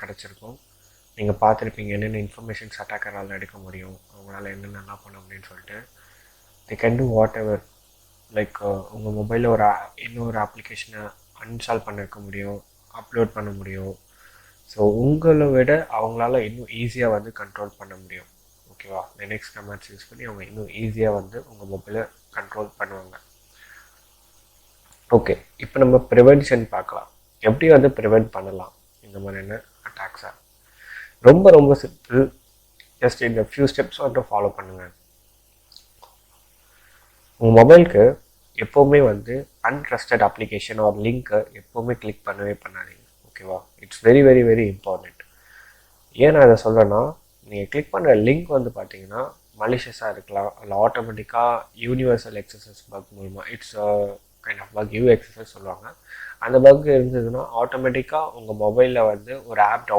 கிடச்சிருக்கும். நீங்கள் பார்த்துருப்பீங்க என்னென்ன இன்ஃபர்மேஷன்ஸ் அட்டாக்கரால் எடுக்க முடியும், அவங்களால என்னென்னலாம் பண்ண முடியும்னு சொல்லிட்டு. They can do whatever. Like உங்கள் மொபைலில் இன்னொரு அப்ளிகேஷனை அன்இன்ஸ்டால் பண்ண வைக்க முடியும், அப்லோட் பண்ண முடியும். ஸோ உங்களை விட அவங்களால இன்னும் ஈஸியாக வந்து கண்ட்ரோல் பண்ண முடியும். ஓகேவா? லினக்ஸ் கமாண்ட்ஸ் யூஸ் பண்ணி அவங்க இன்னும் ஈஸியாக வந்து உங்கள் மொபைலை கண்ட்ரோல் பண்ணுவாங்க. ஓகே, இப்போ நம்ம ப்ரிவென்ஷன் பார்க்கலாம். எப்படி வந்து ப்ரிவென்ட் பண்ணலாம் இந்த மாதிரியான அட்டாக்ஸை? ரொம்ப ரொம்ப சிம்பிள். ஜஸ்ட் இந்த ஃபியூ ஸ்டெப்ஸ் வந்து ஃபாலோ பண்ணுங்கள். உங்கள் மொபைலுக்கு எப்போவுமே வந்து அன்ட்ரஸ்டட் அப்ளிகேஷன் ஒரு லிங்க்கை எப்போவுமே கிளிக் பண்ணவே பண்ணாதீங்க. ஓகேவா? It's very very very important. ஏன் நான் அதை சொல்கிறேன்னா, நீங்கள் கிளிக் பண்ணுற லிங்க் வந்து பார்த்தீங்கன்னா மலிஷியஸாக இருக்கலாம், இல்லை ஆட்டோமேட்டிக்காக யூனிவர்சல் எக்ஸசஸ் பக் மூலமாக, இட்ஸ் கைண்ட் ஆஃப் பக், யூஎக்ஸஸ் சொல்லுவாங்க. அந்த பக் இருந்ததுன்னா ஆட்டோமேட்டிக்காக உங்கள் மொபைலில் வந்து ஒரு ஆப்